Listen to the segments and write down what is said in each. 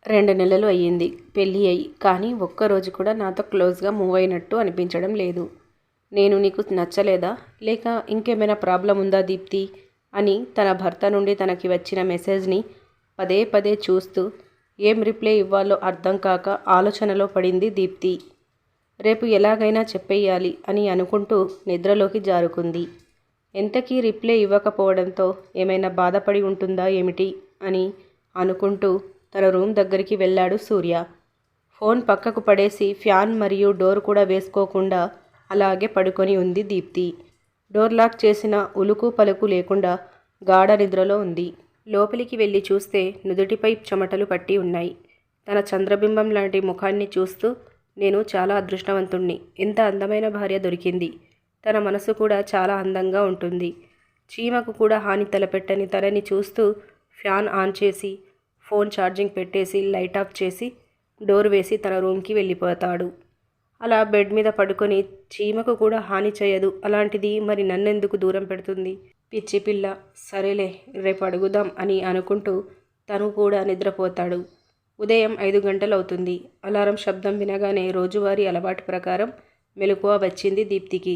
2 నెలలు అయ్యింది పెళ్ళి అయ్యి. కానీ ఒక్కరోజు కూడా నాతో క్లోజ్‌గా మూవ్ అయినట్టు అనిపించడం లేదు. నేను నీకు నచ్చలేదా? లేక ఇంకేమైనా ప్రాబ్లమ్ ఉందా దీప్తి? అని తన భర్త నుండి తనకి వచ్చిన మెసేజ్‌ని పదే పదే చూస్తూ ఏం రిప్లై ఇవ్వాలో అర్థం కాక ఆలోచనలో పడింది దీప్తి. రేపు ఎలాగైనా చెప్పెయ్యాలి అని అనుకుంటూ నిద్రలోకి జారుకుంది. ఎంతకీ రిప్లై ఇవ్వకపోవడంతో ఏమైనా బాధపడి ఉంటుందా ఏమిటి అని అనుకుంటూ తన రూమ్ దగ్గరికి వెళ్ళాడు సూర్య. ఫోన్ పక్కకు పడేసి ఫ్యాన్ మరియు డోర్ కూడా వేసుకోకుండా అలాగే పడుకొని ఉంది దీప్తి. డోర్ లాక్ చేసిన ఉలుకు పలుకు లేకుండా గాఢ నిద్రలో ఉంది. లోపలికి వెళ్ళి చూస్తే నుదుటిపై చెమటలు పట్టి ఉన్నాయి. తన చంద్రబింబం లాంటి ముఖాన్ని చూస్తూ నేను చాలా అదృష్టవంతుణ్ణి. ఎంత అందమైన భార్య దొరికింది. తన మనసు కూడా చాలా అందంగా ఉంటుంది. చీమకు కూడా హాని తలపెట్టని తనని చూస్తూ ఫ్యాన్ ఆన్ చేసి ఫోన్ ఛార్జింగ్ పెట్టేసి లైట్ ఆఫ్ చేసి డోర్ వేసి తన రూమ్కి వెళ్ళిపోతాడు. అలా బెడ్ మీద పడుకొని చీమకు కూడా హాని చేయదు, అలాంటిది మరి నన్నెందుకు దూరం పెడుతుంది? పిచ్చి పిల్ల. సరేలే రేపు అడుగుదాం అని అనుకుంటూ తను కూడా నిద్రపోతాడు. ఉదయం 5 గంటలవుతుంది. అలారం శబ్దం వినగానే రోజువారీ అలవాటు ప్రకారం మెలకువ వచ్చింది దీప్తికి.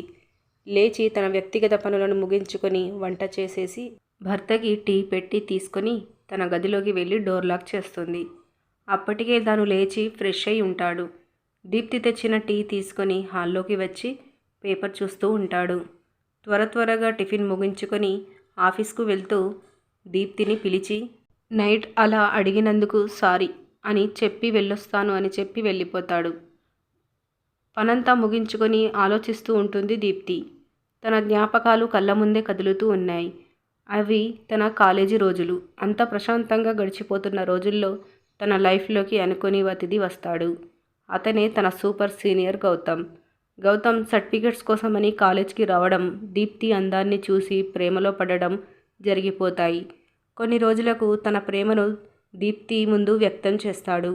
లేచి తన వ్యక్తిగత పనులను ముగించుకొని వంట చేసేసి భర్తకి టీ పెట్టి తీసుకొని తన గదిలోకి వెళ్ళి డోర్ లాక్ చేస్తుంది. అప్పటికే తాను లేచి ఫ్రెష్ అయి ఉంటాడు. దీప్తి తెచ్చిన టీ తీసుకొని హాల్లోకి వచ్చి పేపర్ చూస్తూ ఉంటాడు. త్వరగా టిఫిన్ ముగించుకొని ఆఫీస్కు వెళ్తూ దీప్తిని పిలిచి నైట్ అలా అడిగినందుకు సారీ అని చెప్పి వెళ్ళొస్తాను అని చెప్పి వెళ్ళిపోతాడు. పనంతా ముగించుకొని ఆలోచిస్తూ ఉంటుంది దీప్తి. తన జ్ఞాపకాలు కళ్ళ ముందే కదులుతూ ఉన్నాయి. అవి తన కాలేజీ రోజులు. అంత ప్రశాంతంగా గడిచిపోతున్న రోజుల్లో తన లైఫ్లోకి అనుకోని అతిథి వస్తాడు. అతనే తన super senior Gautam. Gautam certificates కోసమని కాలేజ్కి రావడం, దీప్తి అందాన్ని చూసి ప్రేమలో పడడం జరిగిపోతాయి. కొన్ని రోజులకు తన ప్రేమను దీప్తి ముందు వ్యక్తం చేస్తాడు.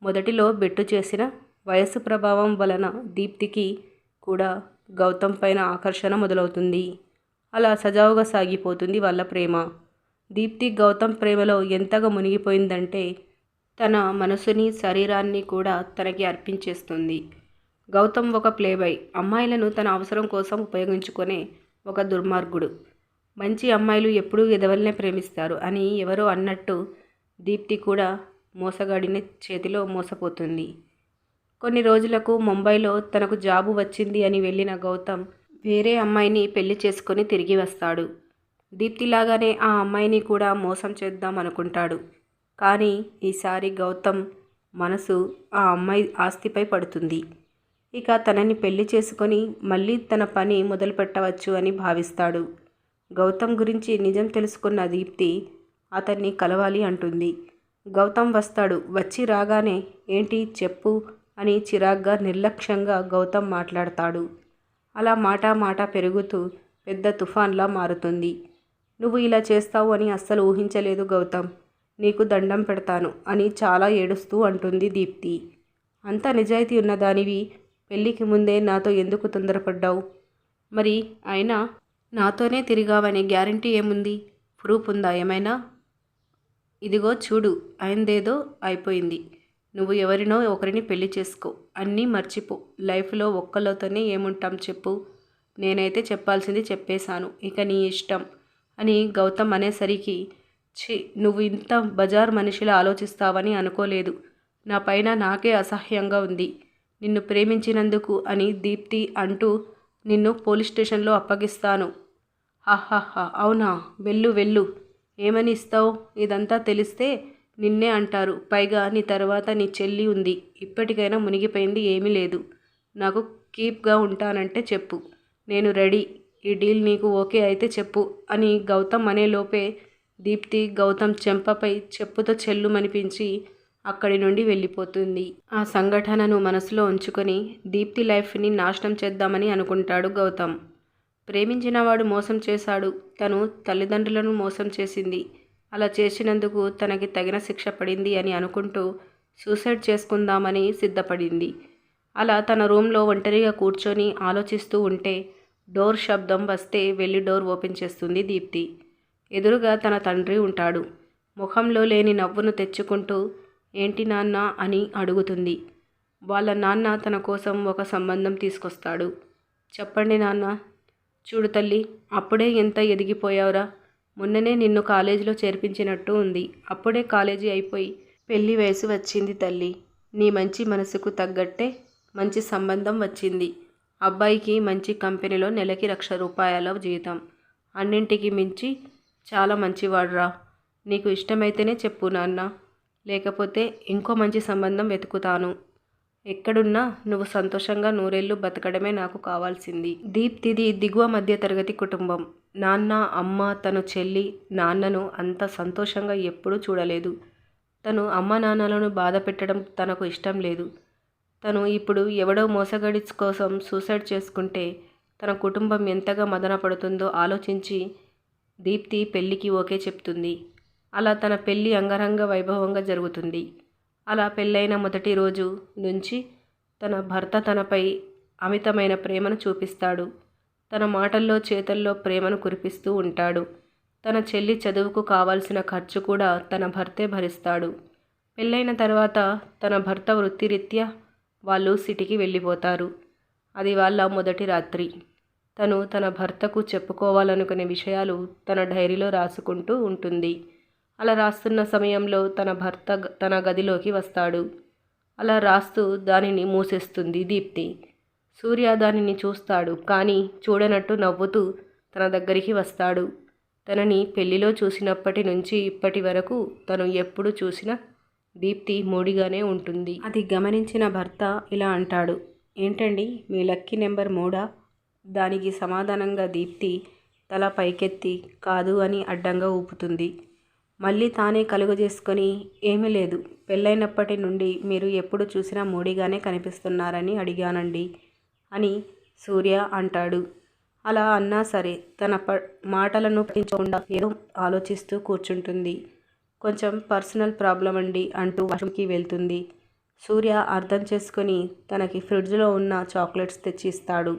మొదటిలో బెట్టు చేసిన వయస్సు ప్రభావం వలన దీప్తికి కూడా గౌతమ్ పైన ఆకర్షణ మొదలవుతుంది. అలా సజావుగా సాగిపోతుంది వాళ్ళ ప్రేమ. దీప్తి గౌతమ్ ప్రేమలో ఎంతగా మునిగిపోయిందంటే తన మనసుని శరీరాన్ని కూడా తనకి అర్పించేస్తుంది. గౌతమ్ ఒక ప్లేబాయ్. అమ్మాయిలను తన అవసరం కోసం ఉపయోగించుకునే ఒక దుర్మార్గుడు. మంచి అమ్మాయిలు ఎప్పుడూ ఎదవల్నే ప్రేమిస్తారు అని ఎవరో అన్నట్టు దీప్తి కూడా మోసగాడిని చేతిలో మోసపోతుంది. కొన్ని రోజులకు ముంబైలో తనకు జాబు వచ్చింది అని వెళ్ళిన గౌతమ్ వేరే అమ్మాయిని పెళ్లి చేసుకొని తిరిగి వస్తాడు. దీప్తిలాగానే ఆ అమ్మాయిని కూడా మోసం చేద్దాం అనుకుంటాడు. కానీ ఈసారి గౌతమ్ మనసు ఆ అమ్మాయి ఆస్తిపై పడుతుంది. ఇక తనని పెళ్లి చేసుకొని మళ్ళీ తన పని మొదలు పెట్టవచ్చు అని భావిస్తాడు. గౌతమ్ గురించి నిజం తెలుసుకున్న దీప్తి అతన్ని కలవాలి అంటుంది. గౌతమ్ వస్తాడు. వచ్చి రాగానే ఏంటి చెప్పు అని చిరాగ్గా నిర్లక్ష్యంగా గౌతమ్ మాట్లాడతాడు. అలా మాట పెరుగుతూ పెద్ద తుఫాన్లా మారుతుంది. నువ్వు ఇలా చేస్తావు అని అస్సలు ఊహించలేదు గౌతమ్. నీకు దండం పెడతాను అని చాలా ఏడుస్తూ అంటుంది దీప్తి. అంత నిజాయితీ ఉన్నదానివి పెళ్ళికి ముందే నాతో ఎందుకు తొందరపడ్డావు? మరి అయినా నాతోనే తిరిగావనే గ్యారంటీ ఏముంది? ప్రూఫ్ ఉందా ఏమైనా? ఇదిగో చూడు, అయిందేదో అయిపోయింది. నువ్వు ఎవరినో ఒకరిని పెళ్లి చేసుకో, అన్నీ మర్చిపో. లైఫ్లో ఒక్కళ్ళతోనే ఏముంటాం చెప్పు. నేనైతే చెప్పాల్సింది చెప్పేశాను, ఇక నీ ఇష్టం అని గౌతమ్ అనేసరికి ఛీ, నువ్వు ఇంత బజార్ మనిషిలా ఆలోచిస్తావని అనుకోలేదు. నా పైన నాకే అసహ్యంగా ఉంది. నిన్ను ప్రేమించినందుకు అని దీప్తి అంటూ నిన్ను పోలీస్ స్టేషన్లో అప్పగిస్తాను. హాహాహా, అవునా? వెళ్ళు. ఏమని ఇస్తావు? ఇదంతా తెలిస్తే నిన్నే అంటారు. పైగా నీ తర్వాత నీ చెల్లి ఉంది. ఇప్పటికైనా మునిగిపోయింది ఏమీ లేదు. నాకు కీప్గా ఉంటానంటే చెప్పు, నేను రెడీ. ఈ డీల్ నీకు ఓకే అయితే చెప్పు అని గౌతమ్ అనేలోపే దీప్తి గౌతమ్ చెంపపై చెప్పుతో చెల్లుమనిపించి అక్కడి నుండి వెళ్ళిపోతుంది. ఆ సంఘటనను మనసులో ఉంచుకొని దీప్తి లైఫ్ని నాశనం చేద్దామని అనుకుంటాడు గౌతమ్. ప్రేమించినవాడు మోసం చేశాడు. తను తల్లిదండ్రులను మోసం చేసింది. అలా చేసినందుకు తనకి తగిన శిక్ష పడింది అని అనుకుంటూ సూసైడ్ చేసుకుందామని సిద్ధపడింది. అలా తన రూమ్లో ఒంటరిగా కూర్చొని ఆలోచిస్తూ ఉంటే డోర్ శబ్దం వస్తే వెళ్ళి డోర్ ఓపెన్ చేస్తుంది దీప్తి. ఎదురుగా తన తండ్రి ఉంటాడు. ముఖంలో లేని నవ్వును తెచ్చుకుంటూ ఏంటి నాన్న అని అడుగుతుంది. వాళ్ళ నాన్న తన కోసం ఒక సంబంధం తీసుకొస్తాడు. చెప్పండి నాన్న. చూడు తల్లి, అప్పుడే ఎంత ఎదిగిపోయావురా. మొన్ననే నిన్ను కాలేజీలో చేర్పించినట్టు ఉంది. అప్పుడే కాలేజీ అయిపోయి పెళ్లి వయసు వచ్చింది తల్లి. నీ మంచి మనసుకు తగ్గట్టే మంచి సంబంధం వచ్చింది. అబ్బాయికి మంచి కంపెనీలో నెలకి ₹1,00,000 జీతం. అన్నింటికి మించి చాలా మంచివాడురా. నీకు ఇష్టమైతేనే చెప్పు నాన్న, లేకపోతే ఇంకో మంచి సంబంధం వెతుకుతాను. ఎక్కడున్నా నువ్వు సంతోషంగా నూరేళ్లు బతకడమే నాకు కావాల్సింది. దీప్తిది దిగువ మధ్య తరగతి కుటుంబం. నాన్న, అమ్మ, తను చెల్లి, నాన్నను అంత సంతోషంగా ఎప్పుడూ చూడలేదు. తను అమ్మ నాన్నలను బాధ పెట్టడం తనకు ఇష్టం లేదు. తను ఇప్పుడు ఎవడో మోసగాడి కోసం సూసైడ్ చేసుకుంటే తన కుటుంబం ఎంతగా మదన పడుతుందో ఆలోచించి దీప్తి పెళ్ళికి ఓకే చెప్తుంది. అలా తన పెళ్ళి అంగరంగ వైభవంగా జరుగుతుంది. అలా పెళ్ళైన మొదటి రోజు నుంచి తన భర్త తనపై అమితమైన ప్రేమను చూపిస్తాడు. తన మాటల్లో చేతల్లో ప్రేమను కురిపిస్తూ ఉంటాడు. తన చెల్లి చదువుకు కావాల్సిన ఖర్చు కూడా తన భర్తే భరిస్తాడు. పెళ్ళైన తర్వాత తన భర్త వృత్తిరీత్యా వాళ్ళు సిటీకి వెళ్ళిపోతారు. అది వాళ్ళ మొదటి రాత్రి. తను తన భర్తకు చెప్పుకోవాలనుకునే విషయాలు తన డైరీలో రాసుకుంటూ ఉంటుంది. అలా రాస్తున్న సమయంలో తన భర్త తన గదిలోకి వస్తాడు. అలా రాస్తూ దానిని మూసేస్తుంది దీప్తి. సూర్య దానిని చూస్తాడు, కానీ చూడనట్టు నవ్వుతూ తన దగ్గరికి వస్తాడు. తనని పెళ్లిలో చూసినప్పటి నుంచి ఇప్పటి వరకు తను ఎప్పుడు చూసినా దీప్తి మూడిగానే ఉంటుంది. అది గమనించిన భర్త ఇలా అంటాడు, ఏంటండి మీ లక్కీ నెంబర్ 3? దానికి సమాధానంగా దీప్తి తల పైకెత్తి కాదు అని అడ్డంగా ఊపుతుంది. మళ్ళీ తానే కలుగజేసుకొని, ఏమీ లేదు, పెళ్ళైనప్పటి నుండి మీరు ఎప్పుడు చూసినా మూడిగానే కనిపిస్తున్నారని అడిగానండి అని సూర్య అంటాడు. అలా అన్నా సరే తన మాటలను పట్టించకుండా ఏదో ఆలోచిస్తూ కూర్చుంటుంది. కొంచెం పర్సనల్ ప్రాబ్లం అండి అంటూ వాష్రూమ్కి వెళ్తుంది. సూర్య అర్థం చేసుకొని తనకి ఫ్రిడ్జ్లో ఉన్న చాక్లెట్స్ తెచ్చి ఇస్తాడు.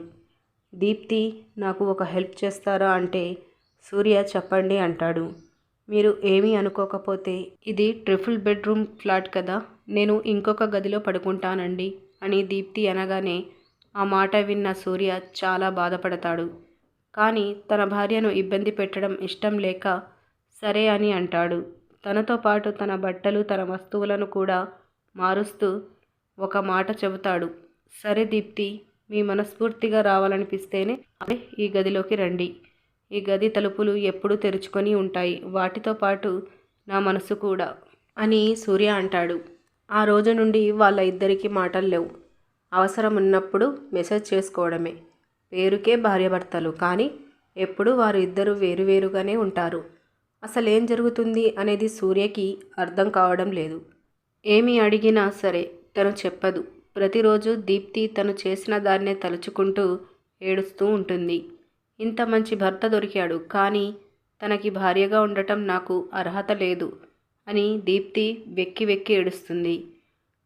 దీప్తి, నాకు ఒక హెల్ప్ చేస్తారా అంటే సూర్య చెప్పండి అంటాడు. మీరు ఏమీ అనుకోకపోతే ఇది ట్రిపుల్ బెడ్రూమ్ ఫ్లాట్ కదా, నేను ఇంకొక గదిలో పడుకుంటానండి అని దీప్తి అనగానే ఆ మాట విన్న సూర్య చాలా బాధపడతాడు. కానీ తన భార్యను ఇబ్బంది పెట్టడం ఇష్టం లేక సరే అని అంటాడు. తనతో పాటు తన బట్టలు, తన వస్తువులను కూడా మారుస్తూ ఒక మాట చెబుతాడు. సరే దీప్తి, మీ మనస్ఫూర్తిగా రావాలనిపిస్తేనే అప్పుడే ఈ గదిలోకి రండి. ఈ గది తలుపులు ఎప్పుడూ తెరుచుకొని ఉంటాయి, వాటితో పాటు నా మనసు కూడా అని సూర్య అంటాడు. ఆ రోజు నుండి వాళ్ళ ఇద్దరికి మాటలు లేవు. అవసరం ఉన్నప్పుడు మెసేజ్ చేసుకోవడమే. పేరుకే భార్యాభర్తలు, కానీ ఎప్పుడూ వారు ఇద్దరు వేరువేరుగానే ఉంటారు. అసలేం జరుగుతుంది అనేది సూర్యకి అర్థం కావడం లేదు. ఏమి అడిగినా సరే తను చెప్పదు. ప్రతిరోజు దీప్తి తను చేసిన దాన్నే తలుచుకుంటూ ఏడుస్తూ ఉంటుంది. ఇంత మంచి భర్త దొరికాడు, కానీ తనకి భార్యగా ఉండటం నాకు అర్హత లేదు అని దీప్తి వెక్కి వెక్కి ఏడుస్తుంది.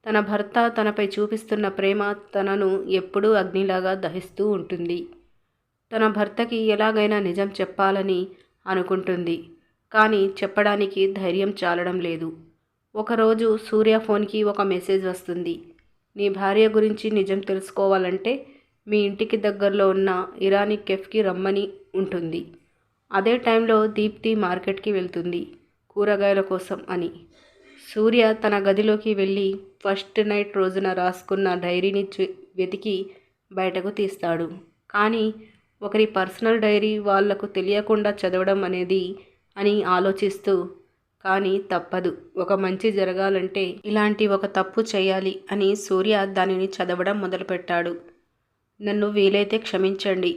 తన భర్త తనపై చూపిస్తున్న ప్రేమ తనను ఎప్పుడూ అగ్నిలాగా దహిస్తూ ఉంటుంది. తన భర్తకి ఎలాగైనా నిజం చెప్పాలని అనుకుంటుంది, కానీ చెప్పడానికి ధైర్యం చాలడం లేదు. ఒకరోజు సూర్య ఫోన్కి ఒక మెసేజ్ వస్తుంది. నీ భార్య గురించి నిజం తెలుసుకోవాలంటే మీ ఇంటికి దగ్గరలో ఉన్న ఇరానీ కెఫ్కి రమ్మని ఉంటుంది. అదే టైంలో దీప్తి మార్కెట్కి వెళ్తుంది కూరగాయల కోసం అని. సూర్య తన గదిలోకి వెళ్ళి ఫస్ట్ నైట్ రోజున రాసుకున్న డైరీని వెతికి బయటకు తీస్తాడు. కానీ ఒకరి పర్సనల్ డైరీ వాళ్లకు తెలియకుండా చదవడం అనేది అని ఆలోచిస్తూ, కానీ తప్పదు, ఒక మంచి జరగాలంటే ఇలాంటి ఒక తప్పు చేయాలి అని సూర్య దానిని చదవడం మొదలుపెట్టాడు. నన్ను వీలైతే క్షమించండి.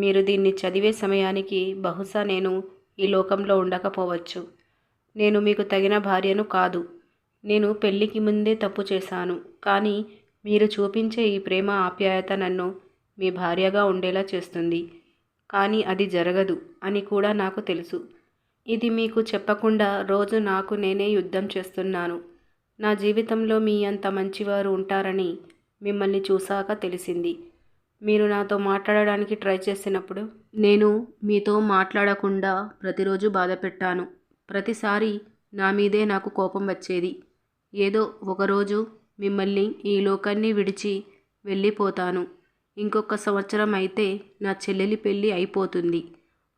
మీరు దీన్ని చదివే సమయానికి బహుశా నేను ఈ లోకంలో ఉండకపోవచ్చు. నేను మీకు తగిన భార్యను కాదు. నేను పెళ్ళికి ముందే తప్పు చేశాను, కానీ మీరు చూపించే ఈ ప్రేమ ఆప్యాయత నన్ను మీ భార్యగా ఉండేలా చేస్తుంది. కానీ అది జరగదు అని కూడా నాకు తెలుసు. ఇది మీకు చెప్పకుండా రోజు నాకు నేనే యుద్ధం చేస్తున్నాను. నా జీవితంలో మీ అంత మంచివారు ఉంటారని మిమ్మల్ని చూశాక తెలిసింది. మీరు నాతో మాట్లాడడానికి ట్రై చేసినప్పుడు నేను మీతో మాట్లాడకుండా ప్రతిరోజు బాధ పెట్టాను. ప్రతిసారి నా మీదే నాకు కోపం వచ్చేది. ఏదో ఒకరోజు మిమ్మల్ని ఈ లోకాన్ని విడిచి వెళ్ళిపోతాను. ఇంకొక సంవత్సరం అయితే నా చెల్లెలి పెళ్ళి అయిపోతుంది.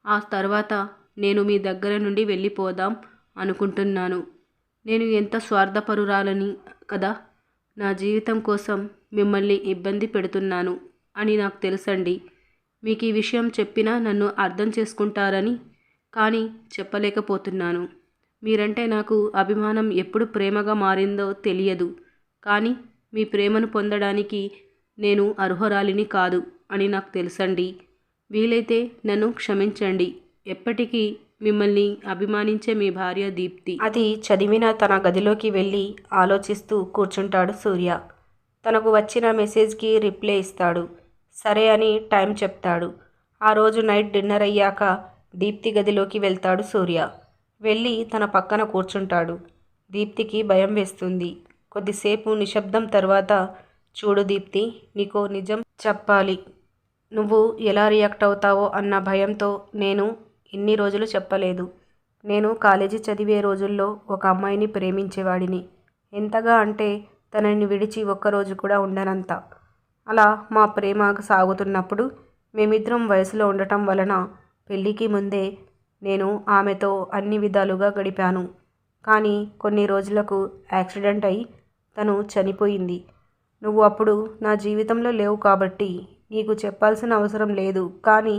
ఆ తర్వాత నేను మీ దగ్గర నుండి వెళ్ళిపోదాం అనుకుంటున్నాను. నేను ఎంత స్వార్థపరురాలని కదా. నా జీవితం కోసం మిమ్మల్ని ఇబ్బంది పెడుతున్నాను అని నాకు తెలుసండి. మీకు ఈ విషయం చెప్పినా నన్ను అర్థం చేసుకుంటారని, కానీ చెప్పలేకపోతున్నాను. మీరంటే నాకు అభిమానం ఎప్పుడు ప్రేమగా మారిందో తెలియదు, కానీ మీ ప్రేమను పొందడానికి నేను అర్హురాలిని కాదు అని నాకు తెలుసండి. వీలైతే నన్ను క్షమించండి. ఎప్పటికీ మిమ్మల్ని అభిమానించే మీ భార్య దీప్తి. అది చదివిన తన గదిలోకి వెళ్ళి ఆలోచిస్తూ కూర్చుంటాడు సూర్య. తనకు వచ్చిన మెసేజ్కి రిప్లై ఇస్తాడు. సరే అని టైం చెప్తాడు. ఆ రోజు నైట్ డిన్నర్ అయ్యాక దీప్తి గదిలోకి వెళ్తాడు సూర్య. వెళ్ళి తన పక్కన కూర్చుంటాడు. దీప్తికి భయం వేస్తుంది. కొద్దిసేపు నిశ్శబ్దం తర్వాత, చూడు దీప్తి, నీకో నిజం చెప్పాలి. నువ్వు ఎలా రియాక్ట్ అవుతావో అన్న భయంతో నేను ఇన్ని రోజులు చెప్పలేదు. నేను కాలేజీ చదివే రోజుల్లో ఒక అమ్మాయిని ప్రేమించేవాడిని. ఎంతగా అంటే తనని విడిచి ఒక్కరోజు కూడా ఉండనంత. అలా మా ప్రేమ సాగుతున్నప్పుడు మేమిద్దరం వయసులో ఉండటం వలన పెళ్ళికి ముందే నేను ఆమెతో అన్ని విధాలుగా గడిపాను. కానీ కొన్ని రోజులకు యాక్సిడెంట్ అయి తను చనిపోయింది. నువ్వు అప్పుడు నా జీవితంలో లేవు కాబట్టి నీకు చెప్పాల్సిన అవసరం లేదు. కానీ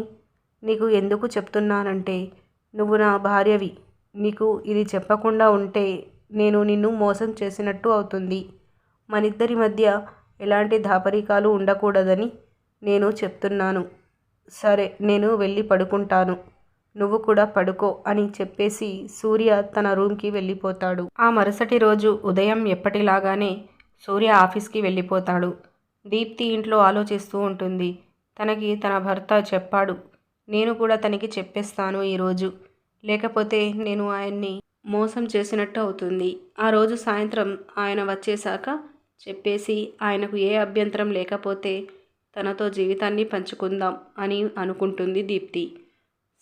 నీకు ఎందుకు చెప్తున్నానంటే, నువ్వు నా భార్యవి. నీకు ఇది చెప్పకుండా ఉంటే నేను నిన్ను మోసం చేసినట్టు అవుతుంది. మనిద్దరి మధ్య ఎలాంటి దాపరికాలు ఉండకూడదని నేను చెప్తున్నాను. సరే, నేను వెళ్ళి పడుకుంటాను. నువ్వు కూడా పడుకో అని చెప్పేసి సూర్య తన రూమ్కి వెళ్ళిపోతాడు. ఆ మరుసటి రోజు ఉదయం ఎప్పటిలాగానే సూర్య ఆఫీస్కి వెళ్ళిపోతాడు. దీప్తి ఇంట్లో ఆలోచిస్తూ ఉంటుంది. తనకి తన భర్త చెప్పాడు. నేను కూడా తనకి చెప్పేస్తాను ఈరోజు. లేకపోతే నేను ఆయన్ని మోసం చేసినట్టు అవుతుంది. ఆ రోజు సాయంత్రం ఆయన వచ్చేశాక చెప్పేసి ఆయనకు ఏ అభ్యంతరం లేకపోతే తనతో జీవితాన్ని పంచుకుందాం అని అనుకుంటుంది దీప్తి.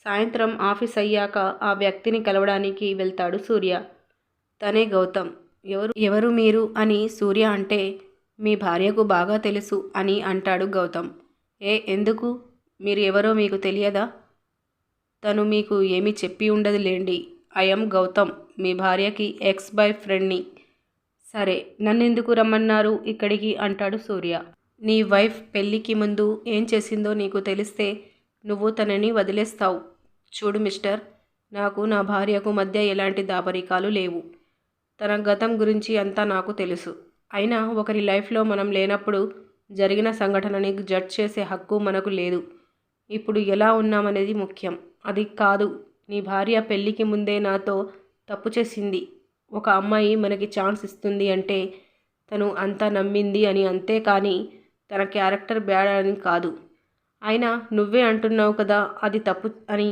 సాయంత్రం ఆఫీస్ అయ్యాక ఆ వ్యక్తిని కలవడానికి వెళ్తాడు సూర్య. తనే గౌతమ్. ఎవరు మీరు అని సూర్య అంటే, మీ భార్యకు బాగా తెలుసు అని అంటాడు గౌతమ్. ఎందుకు? మీరు ఎవరో మీకు తెలియదా? తను మీకు ఏమీ చెప్పి ఉండదులేండి. ఐఎమ్ గౌతమ్, మీ భార్యకి ఎక్స్ బాయ్ ఫ్రెండ్ని. సరే, నన్నెందుకు రమ్మన్నారు ఇక్కడికి అంటాడు సూర్య. నీ వైఫ్ పెళ్ళికి ముందు ఏం చేసిందో నీకు తెలిస్తే నువ్వు తనని వదిలేస్తావు. చూడు మిస్టర్, నాకు నా భార్యకు మధ్య ఎలాంటి దాపరికాలు లేవు. తన గతం గురించి అంతా నాకు తెలుసు. అయినా ఒకరి లైఫ్లో మనం లేనప్పుడు జరిగిన సంఘటనని జడ్జ్ చేసే హక్కు మనకు లేదు. ఇప్పుడు ఎలా ఉన్నామనేది ముఖ్యం. అది కాదు, నీ భార్య పెళ్ళికి ముందే నాతో తప్పు చేసింది. ఒక అమ్మాయి మనకి ఛాన్స్ ఇస్తుంది అంటే తను అంతా నమ్మింది అని, అంతేకాని తన క్యారెక్టర్ బ్యాడ్ అని కాదు. అయినా నువ్వే అంటున్నావు కదా అది తప్పు అని.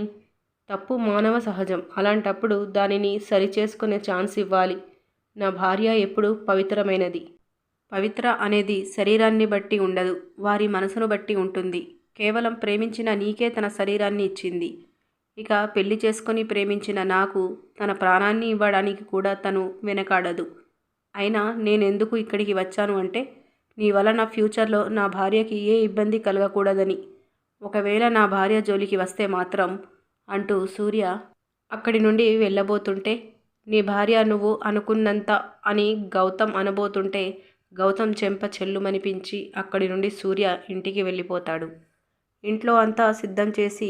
తప్పు మానవ సహజం. అలాంటప్పుడు దానిని సరిచేసుకునే ఛాన్స్ ఇవ్వాలి. నా భార్య ఎప్పుడూ పవిత్రమైనది. పవిత్ర అనేది శరీరాన్ని బట్టి ఉండదు, వారి మనసును బట్టి ఉంటుంది. కేవలం ప్రేమించిన నీకే తన శరీరాన్ని ఇచ్చింది. ఇక పెళ్లి చేసుకొని ప్రేమించిన నాకు తన ప్రాణాన్ని ఇవ్వడానికి కూడా తను వెనకాడదు. అయినా నేనెందుకు ఇక్కడికి వచ్చాను అంటే, నీ వలన ఫ్యూచర్లో నా భార్యకి ఏ ఇబ్బంది కలగకూడదని. ఒకవేళ నా భార్య జోలికి వస్తే మాత్రం అంటూ సూర్య అక్కడి నుండి వెళ్ళబోతుంటే, నీ భార్య నువ్వు అనుకున్నంత అని గౌతమ్ అనబోతుంటే గౌతమ్ చెంప చెల్లుమనిపించి అక్కడి నుండి సూర్య ఇంటికి వెళ్ళిపోతాడు. ఇంట్లో అంతా సిద్ధం చేసి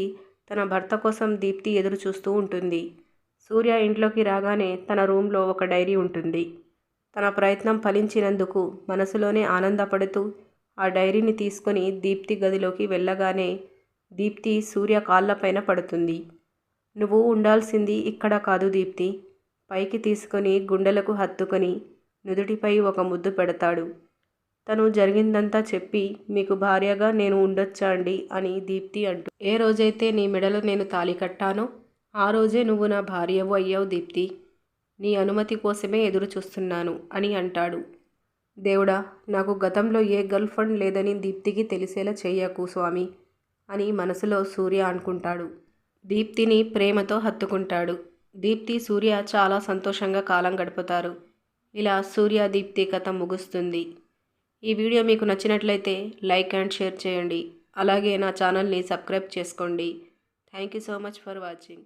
తన భర్త కోసం దీప్తి ఎదురు చూస్తూ ఉంటుంది. సూర్య ఇంట్లోకి రాగానే తన రూమ్లో ఒక డైరీ ఉంటుంది. తన ప్రయత్నం ఫలించినందుకు మనసులోనే ఆనందపడుతూ ఆ డైరీని తీసుకొని దీప్తి గదిలోకి వెళ్ళగానే దీప్తి సూర్య కాళ్ళపైన పడుతుంది. నువ్వు ఉండాల్సింది ఇక్కడ కాదు దీప్తి. పైకి తీసుకొని గుండెలకు హత్తుకొని నుదుటిపై ఒక ముద్దు పెడతాడు. తను జరిగిందంతా చెప్పి, మీకు భార్యగా నేను ఉండొచ్చా అండి అని దీప్తి అంటూ, ఏ రోజైతే నీ మెడలో నేను తాళి కట్టానో ఆ రోజే నువ్వు నా భార్యవు అయ్యావు దీప్తి. నీ అనుమతి కోసమే ఎదురు చూస్తున్నాను అని అంటాడు. దేవుడా, నాకు గతంలో ఏ గర్ల్ ఫ్రెండ్ లేదని దీప్తికి తెలిసేలా చెయ్యకు స్వామి అని మనసులో సూర్య అనుకుంటాడు. దీప్తిని ప్రేమతో హత్తుకుంటాడు. దీప్తి, సూర్య చాలా సంతోషంగా కాలం గడుపుతారు. ఇలా సూర్య దీప్తి కథ ముగుస్తుంది. ఈ వీడియో మీకు నచ్చినట్లయితే లైక్ అండ్ షేర్ చేయండి. అలాగే నా ఛానల్ని సబ్స్క్రైబ్ చేసుకోండి. Thank you so much for watching.